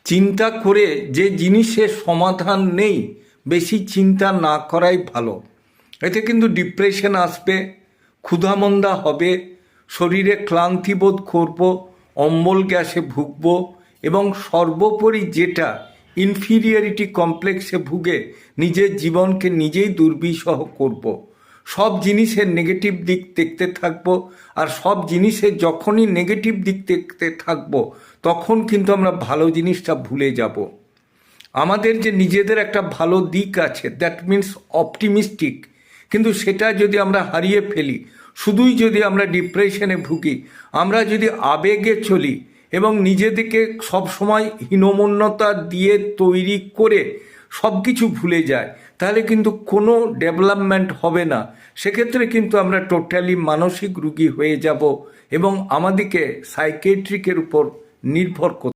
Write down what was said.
চিন্তা করে যে জিনিসের সমাধান নেই বেশি চিন্তা না করাই ভালো। এতে কিন্তু ডিপ্রেশন আসবে, ক্ষুধামন্দা হবে, শরীরে ক্লান্তি বোধ করব, অম্বল গ্যাসে ভুগব এবং সর্বোপরি যেটা ইনফিরিয়রিটি কমপ্লেক্সে ভুগে নিজের জীবনকে নিজেই দুর্বিষহ করব। সব জিনিসের নেগেটিভ দিক দেখতে থাকবো, আর সব জিনিসের যখনই নেগেটিভ দিক দেখতে থাকবো তখন কিন্তু আমরা ভালো জিনিসটা ভুলে যাব। আমাদের যে নিজেদের একটা ভালো দিক আছে, দ্যাট মিন্স অপটিমিস্টিক, কিন্তু সেটা যদি আমরা হারিয়ে ফেলি, শুধুই যদি আমরা ডিপ্রেশনে ভুগি, আমরা যদি আবেগে চলি এবং নিজেদেরকে সবসময় হীনমন্যতা দিয়ে তৈরি করে সব কিছু ভুলে যায়, তাহলে কিন্তু কোনো ডেভেলপমেন্ট হবে না। সেক্ষেত্রে কিন্তু আমরা টোটালি মানসিক রোগী হয়ে যাব এবং আমাদেরকে সাইকিয়াট্রিকের উপর নির্ভর করতে